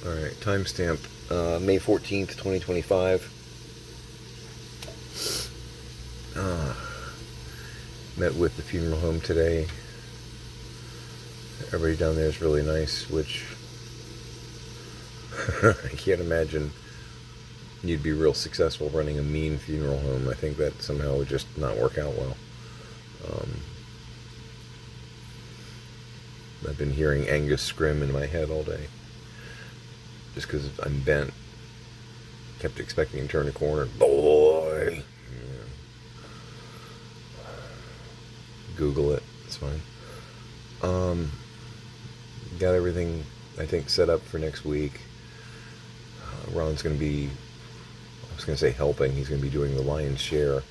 Alright, timestamp May 14th, 2025. Met with the funeral home today. Everybody down there is really nice, which I can't imagine you'd be real successful running a mean funeral home. I think that somehow would just not work out well. I've been hearing Angus scrim in my head all day. Just because I'm bent. Kept expecting to turn a corner. Boy! Yeah. Google it. It's fine. Got everything, I think, set up for next week. Ron's going to be, I was going to say helping, he's going to be doing the lion's share.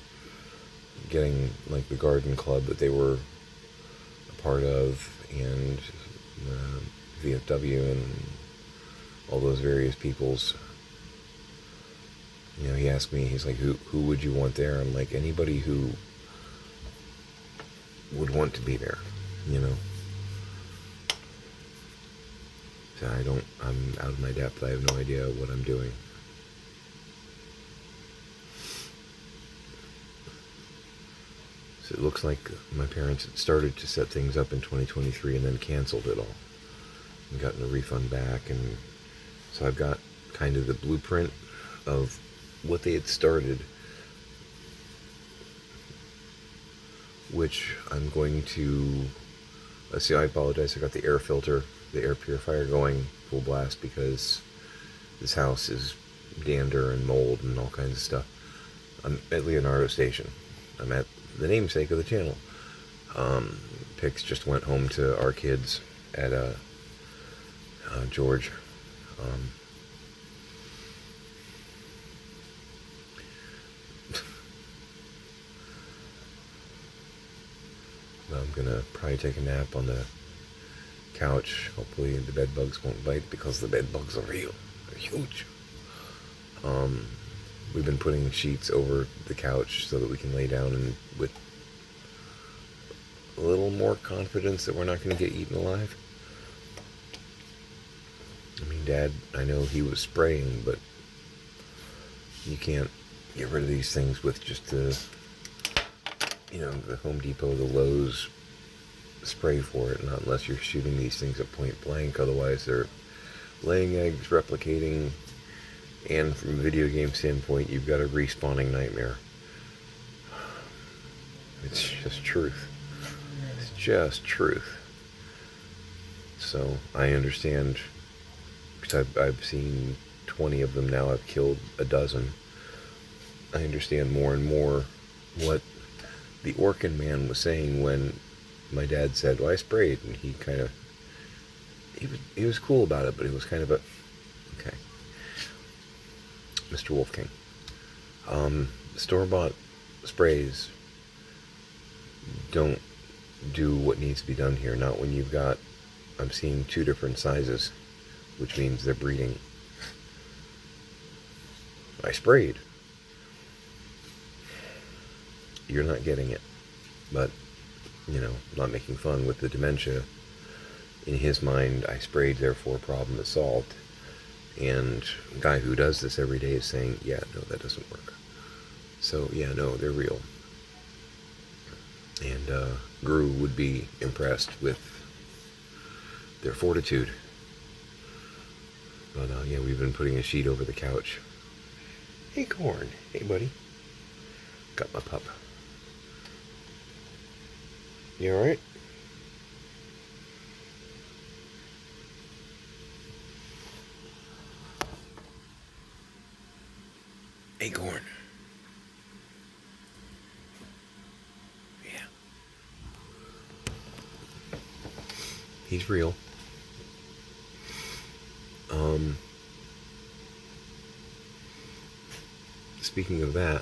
Getting, like, the garden club that they were a part of, and VFW and all those various people's. You know, he asked me, he's like, who would you want there? I'm like, anybody who would want to be there, you know. So I'm out of my depth. I have no idea what I'm doing. So it looks like my parents had started to set things up in 2023 and then canceled it all and gotten a refund back. And so I've got kind of the blueprint of what they had started, which I'm going to, let's see, I apologize, I got the air filter, the air purifier going full blast because this house is dander and mold and all kinds of stuff. I'm at Leonardo Station. I'm at the namesake of the channel. Pix just went home to our kids at George. I'm gonna probably take a nap on the couch. Hopefully the bed bugs won't bite because the bed bugs are real. They're huge. We've been putting sheets over the couch so that we can lay down and with a little more confidence that we're not going to get eaten alive. I mean, Dad, I know he was spraying, but you can't get rid of these things with just the, you know, the Home Depot, the Lowe's spray for it, not unless you're shooting these things at point blank. Otherwise, they're laying eggs, replicating, and from a video game standpoint, you've got a respawning nightmare. It's just truth. It's just truth. So I understand, because I've seen 20 of them now. I've killed a dozen. I understand more and more what the Orkin man was saying when my dad said, well, I sprayed, and he kind of, he was cool about it, but it was kind of a, okay. Mr. Wolfking. Store-bought sprays don't do what needs to be done here. Not when you've got, I'm seeing 2 different sizes, which means they're breeding. I sprayed. You're not getting it. But, you know, not making fun with the dementia. In his mind, I sprayed, therefore problem is solved. And a guy who does this every day is saying, yeah, no, that doesn't work. So, yeah, no, they're real. And Gru would be impressed with their fortitude. But, yeah, we've been putting a sheet over the couch. Hey, Corn. Hey, buddy. Got my pup. You alright? Acorn. Yeah. He's real. Speaking of that,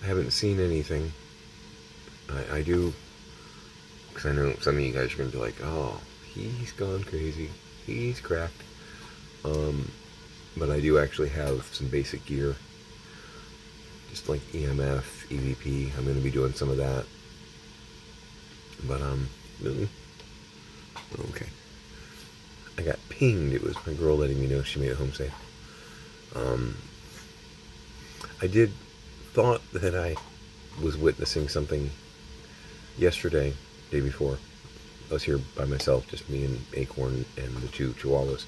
I haven't seen anything. I do, because I know some of you guys are going to be like, oh, he's gone crazy. He's cracked. But I do actually have some basic gear. Just like EMF, EVP. I'm going to be doing some of that. But, okay. I got pinged. It was my girl letting me know she made it home safe. I did thought that I was witnessing something yesterday, day before. I was here by myself, just me and Acorn and the two chihuahuas.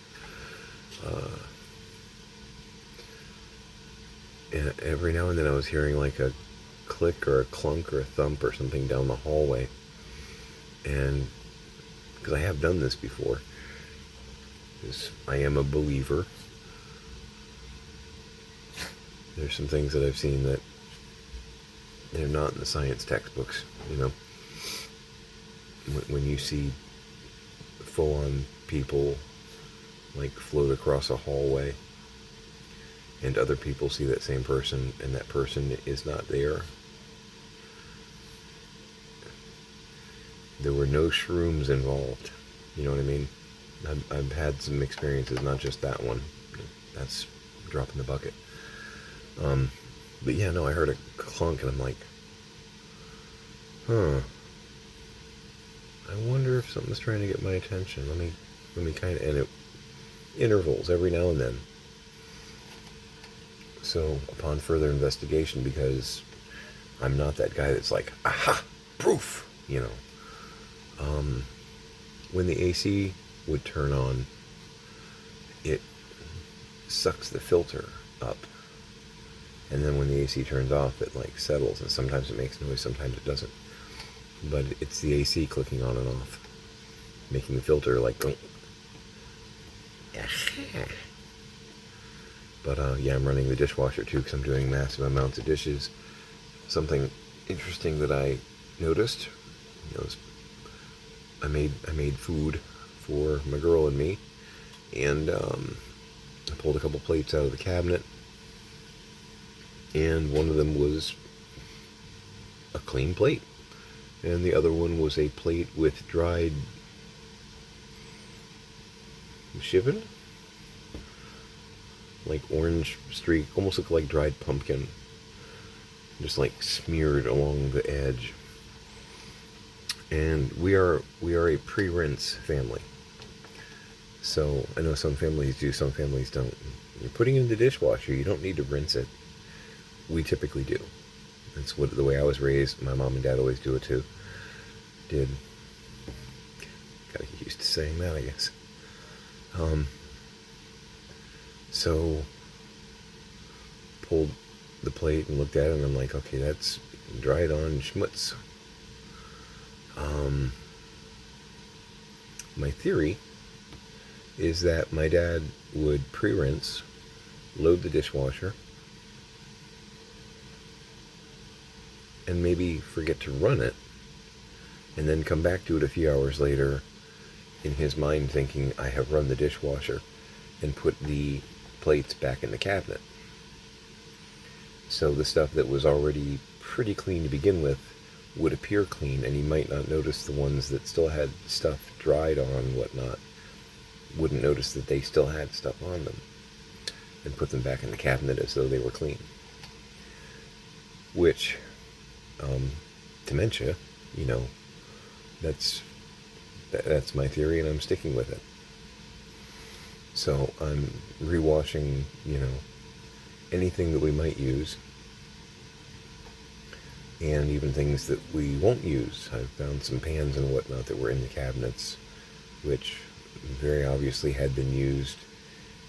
And every now and then I was hearing like a click or a clunk or a thump or something down the hallway. And because I have done this before, because I am a believer, there's some things that I've seen that they're not in the science textbooks, you know. When you see full-on people like float across a hallway and other people see that same person and that person is not there. There were no shrooms involved. You know what I mean? I've had some experiences, not just that one. That's a drop in the bucket. But yeah, no, I heard a clunk and I'm like, huh. I wonder if something's trying to get my attention. Let me kind of, and it intervals every now and then. So upon further investigation, because I'm not that guy that's like, aha, proof, you know. When the AC would turn on, it sucks the filter up. And then when the AC turns off, it like settles, and sometimes it makes noise, sometimes it doesn't. But it's the AC clicking on and off, making the filter like, but yeah, I'm running the dishwasher too because I'm doing massive amounts of dishes. Something interesting that I noticed, you know, I made food for my girl and me, and I pulled a couple plates out of the cabinet, and one of them was a clean plate, and the other one was a plate with dried chivin, like orange streak, almost looked like dried pumpkin, just like smeared along the edge. And we are a pre-rinse family. So I know some families do, some families don't. You're putting it in the dishwasher, you don't need to rinse it. We typically do. That's the way I was raised. My mom and dad always do it too. Gotta get used to saying that, I guess. So pulled the plate and looked at it, and I'm like, okay, that's dried on schmutz. My theory is that my dad would pre-rinse, load the dishwasher, and maybe forget to run it, and then come back to it a few hours later in his mind thinking, I have run the dishwasher, and put the plates back in the cabinet. So the stuff that was already pretty clean to begin with would appear clean, and you might not notice the ones that still had stuff dried on and whatnot, wouldn't notice that they still had stuff on them, and put them back in the cabinet as though they were clean. Which, dementia, you know, that's my theory, and I'm sticking with it. So I'm rewashing, you know, anything that we might use, and even things that we won't use. I've found some pans and whatnot that were in the cabinets, which very obviously had been used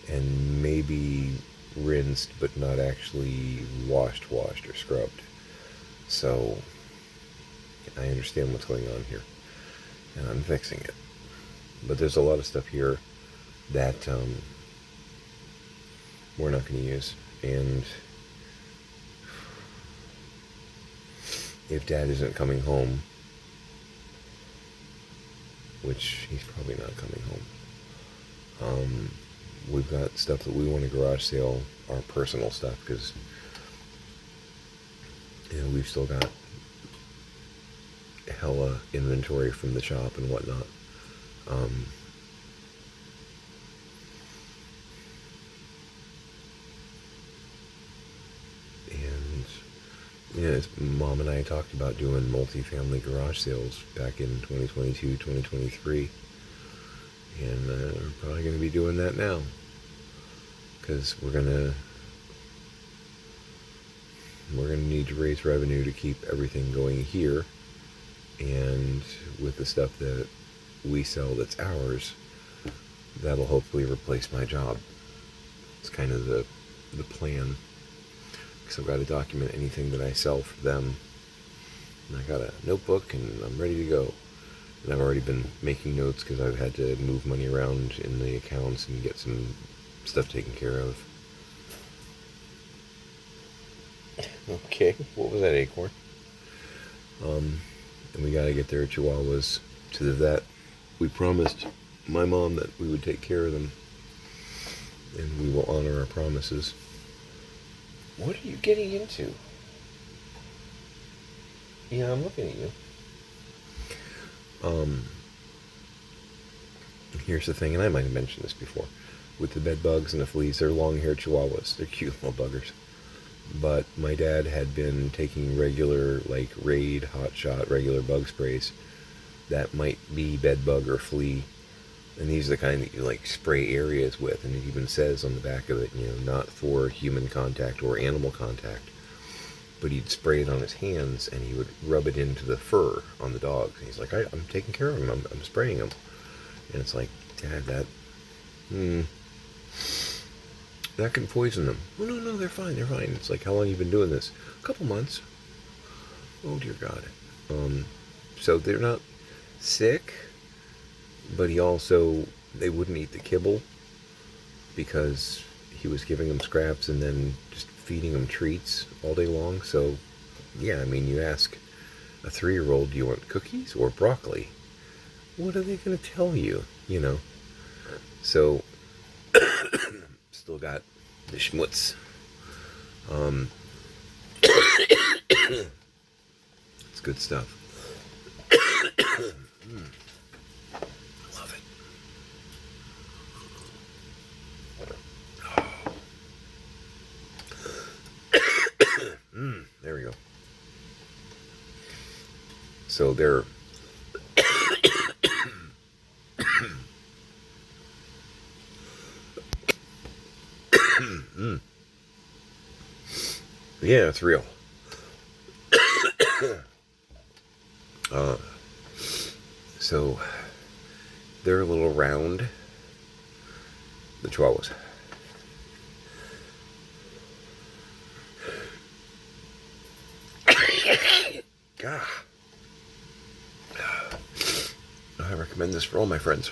and maybe rinsed, but not actually washed or scrubbed. So I understand what's going on here, and I'm fixing it. But there's a lot of stuff here that we're not going to use, and if Dad isn't coming home, which he's probably not coming home, we've got stuff that we want to garage sale, our personal stuff, because, you know, we've still got hella inventory from the shop and whatnot. Yeah, as Mom and I talked about doing multi-family garage sales back in 2022, 2023. And we're probably going to be doing that now. Because we're going to need to raise revenue to keep everything going here. And with the stuff that we sell that's ours, that'll hopefully replace my job. It's kind of the plan. Because I've got to document anything that I sell for them. And I got a notebook and I'm ready to go. And I've already been making notes because I've had to move money around in the accounts and get some stuff taken care of. Okay, what was that, acorn? And we got to get their chihuahuas to the vet. We promised my mom that we would take care of them, and we will honor our promises. What are you getting into? Yeah, I'm looking at you. Here's the thing, and I might have mentioned this before. With the bed bugs and the fleas, they're long-haired chihuahuas. They're cute little buggers. But my dad had been taking regular, like Raid, Hot Shot, regular bug sprays that might be bed bug or flea. And these are the kind that you like spray areas with, and it even says on the back of it, not for human contact or animal contact. But he'd spray it on his hands, and he would rub it into the fur on the dogs. And he's like, I'm taking care of them. I'm spraying them. And it's like, Dad, that can poison them. Oh, no, they're fine. It's like, how long have you been doing this? A couple months. Oh, dear God. So they're not sick, but they wouldn't eat the kibble because he was giving them scraps and then just feeding them treats all day long. So, yeah, I mean, you ask a 3-year-old, do you want cookies or broccoli? What are they going to tell you, So, still got the schmutz. It's good stuff. Love it. There we go. So they're yeah, it's real. So they're a little round, the chihuahuas. God. I recommend this for all my friends.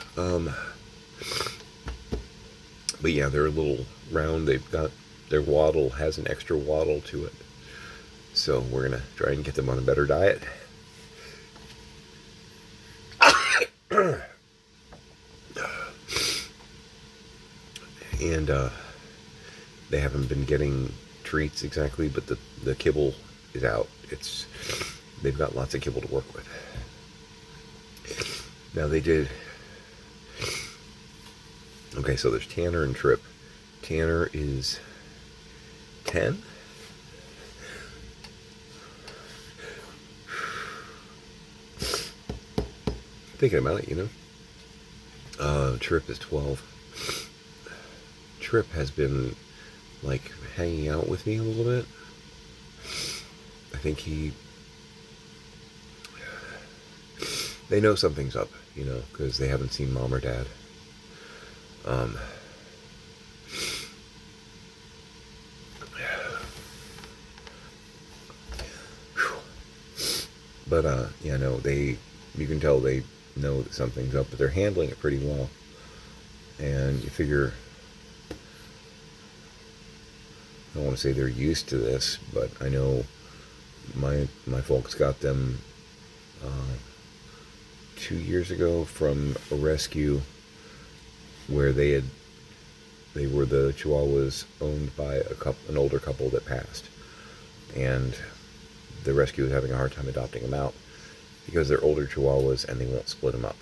But yeah, they're a little round. They've got their waddle has an extra waddle to it. So we're gonna try and get them on a better diet. And they haven't been getting treats exactly, but the kibble is out. They've got lots of kibble to work with. Now they did. Okay, so there's Tanner and Trip. Tanner is 10. Thinking about it, Trip is 12. Trip has been like hanging out with me a little bit. I think they know something's up, because they haven't seen Mom or Dad. But yeah, no, you can tell they know that something's up, but they're handling it pretty well. And you figure, I don't want to say they're used to this, but I know my folks got them 2 years ago from a rescue where they were the Chihuahuas owned by an older couple that passed, and the rescue was having a hard time adopting them out because they're older Chihuahuas and they won't split them up.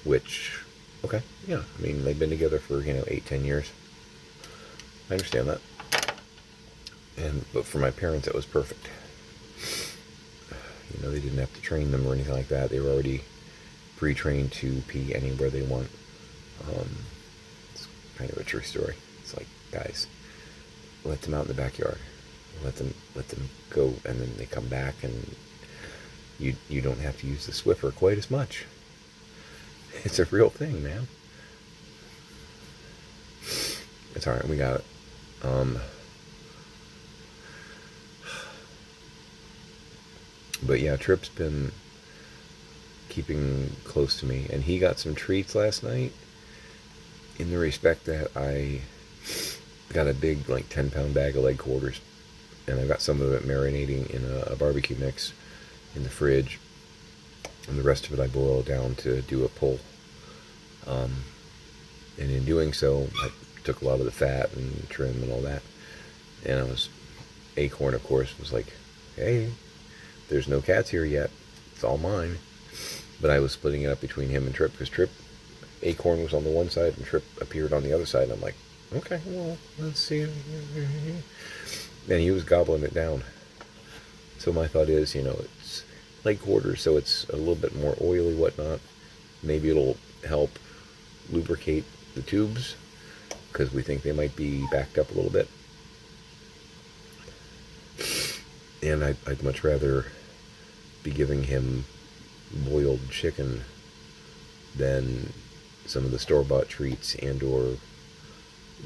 Which, okay, yeah, I mean, they've been together for 8-10 years. I understand that. But for my parents, it was perfect. They didn't have to train them or anything like that. They were already pre-trained to pee anywhere they want. It's kind of a true story. It's like, guys, let them out in the backyard. Let them go, and then they come back, and you don't have to use the Swiffer quite as much. It's a real thing, man. It's alright, we got it. But yeah, Trip's been keeping close to me, and he got some treats last night, in the respect that I got a big, like, 10-pound bag of leg quarters, and I've got some of it marinating in a barbecue mix in the fridge, and the rest of it I boil down to do a pull. And in doing so, I took a lot of the fat and trim and all that, and Acorn, of course, was like, hey, there's no cats here yet, it's all mine. But I was splitting it up between him and Trip, because Acorn was on the one side and Trip appeared on the other side. I'm like, okay, well, let's see. And he was gobbling it down. So my thought is, it's leg quarters, so it's a little bit more oily, whatnot. Maybe it'll help lubricate the tubes, because we think they might be backed up a little bit. And I'd much rather be giving him boiled chicken than some of the store-bought treats and or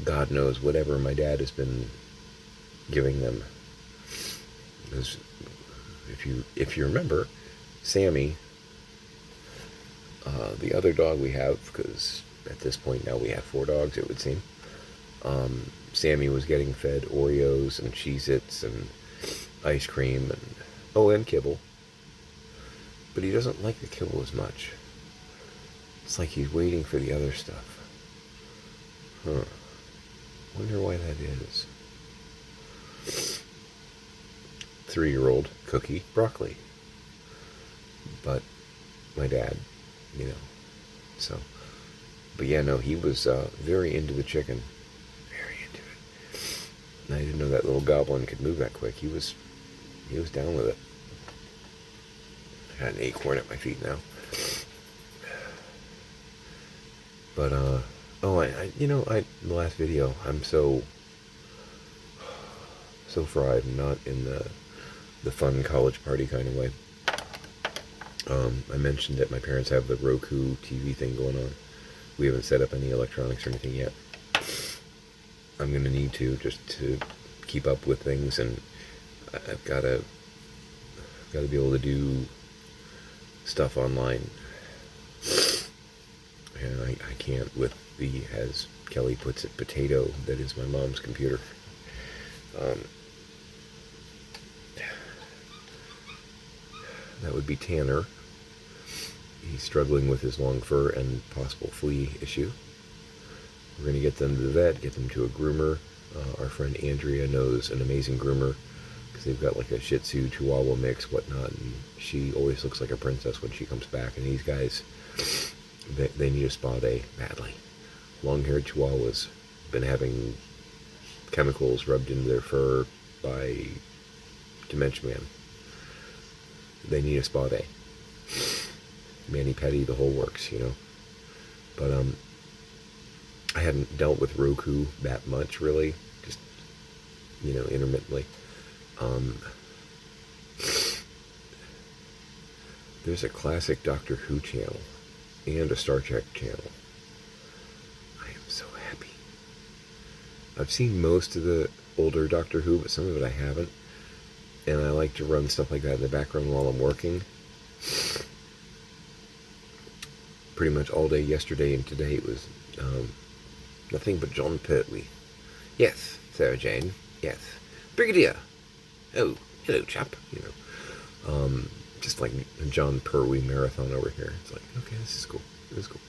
God knows whatever my dad has been giving them. Because if you remember, Sammy, the other dog we have, because at this point now we have 4 dogs, it would seem. Sammy was getting fed Oreos and Cheez-Its and ice cream and kibble. But he doesn't like the kibble as much. It's like he's waiting for the other stuff. Wonder why that is. 3-year-old Cookie broccoli. But my dad, so. But yeah, no, he was very into the chicken. Very into it. And I didn't know that little goblin could move that quick. He was down with it. I got an acorn at my feet now. But in the last video, I'm so fried, not in the fun college party kind of way. I mentioned that my parents have the Roku TV thing going on. We haven't set up any electronics or anything yet. I'm going to need to, just to keep up with things, and I've got to be able to do stuff online. And I can't with the, as Kelly puts it, potato that is my mom's computer. That would be Tanner. He's struggling with his long fur and possible flea issue. We're going to get them to the vet, get them to a groomer. Our friend Andrea knows an amazing groomer, because they've got like a Shih Tzu Chihuahua mix, whatnot, and she always looks like a princess when she comes back. And these guys, they need a spa day badly. Long-haired Chihuahuas been having chemicals rubbed into their fur by Dementia Man. They need a spa day. Mani-pedi, the whole works, But I hadn't dealt with Roku that much, really. Just, intermittently. There's a classic Doctor Who channel and a Star Trek channel. I am so happy. I've seen most of the older Doctor Who, but some of it I haven't. And I like to run stuff like that in the background while I'm working. Pretty much all day yesterday and today it was nothing but John Pertwee. Yes, Sarah Jane. Yes. Brigadier. Oh, hello, chap. Just like a John Pertwee marathon over here. It's like, okay, this is cool. This is cool.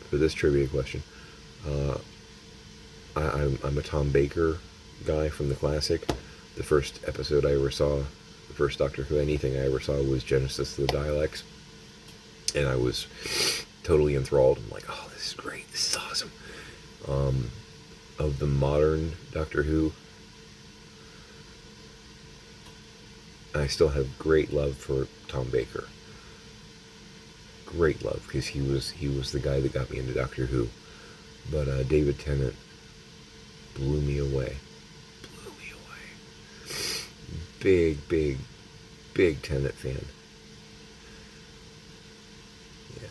For this trivia question, I'm a Tom Baker guy from the classic. The first episode I ever saw, the first Doctor Who anything I ever saw was Genesis of the Daleks. And I was totally enthralled. I'm like, oh, this is great. This is awesome. Of the modern Doctor Who, I still have great love for Tom Baker. Great love, because he was the guy that got me into Doctor Who. But David Tennant blew me away. Blew me away. Big, big, big Tennant fan. Yeah.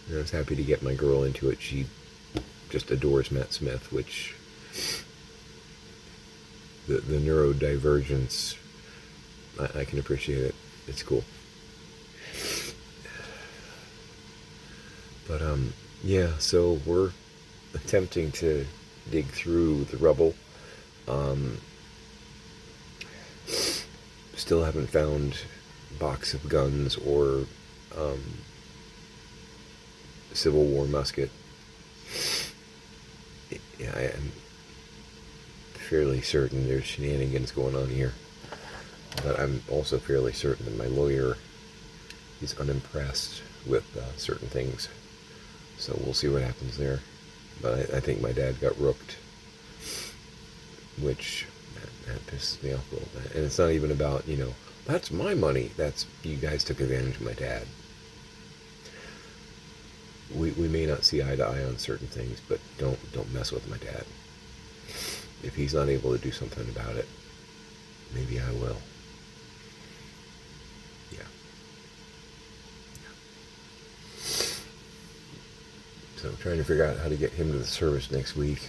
And I was happy to get my girl into it. She just adores Matt Smith, which the neurodivergence, I can appreciate it. It's cool. But yeah, so we're attempting to dig through the rubble. Still haven't found a box of guns or Civil War musket. Yeah, I am fairly certain there's shenanigans going on here. But I'm also fairly certain that my lawyer is unimpressed with certain things. So we'll see what happens there. But I think my dad got rooked, which that pisses me off a little bit. And it's not even about, that's my money. That's, you guys took advantage of my dad. We may not see eye to eye on certain things, but don't mess with my dad. If he's not able to do something about it, maybe I will. Yeah. So I'm trying to figure out how to get him to the service next week,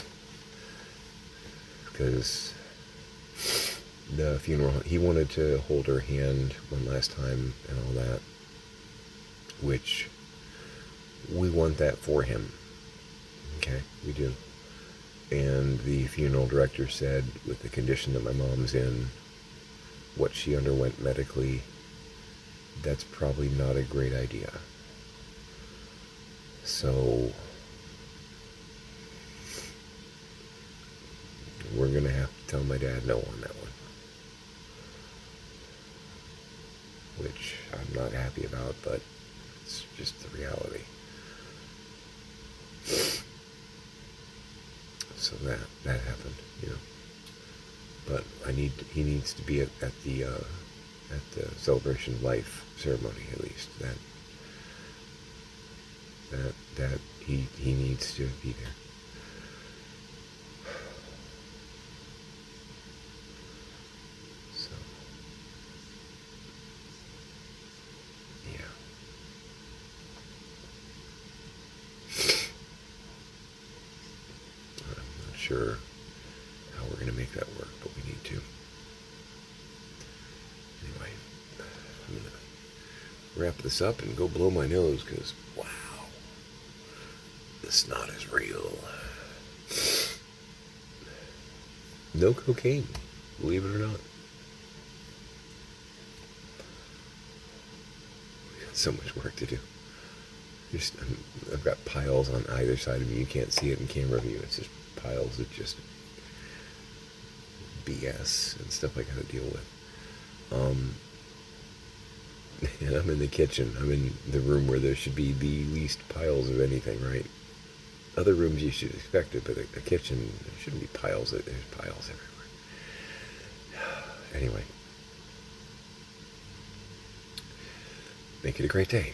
because the funeral, he wanted to hold her hand one last time and all that, which we want that for him. Okay, we do. And the funeral director said, with the condition that my mom's in, what she underwent medically, that's probably not a great idea. So we're going to have to tell my dad no on that one, which I'm not happy about, but it's just the reality. So that happened, But he needs to be at the celebration of life ceremony, at least. That he needs to be there. So yeah. I'm not sure how we're going to make that work, but we need to. Anyway, I'm going to wrap this up and go blow my nose, because, wow, the snot is real. No cocaine, believe it or not. We got so much work to do. I've got piles on either side of me. You can't see it in camera view. It's just piles of just BS and stuff I gotta deal with. And I'm in the kitchen. I'm in the room where there should be the least piles of anything, right? Other rooms you should expect it, but a kitchen, there shouldn't be piles. There's piles everywhere. Anyway, make it a great day.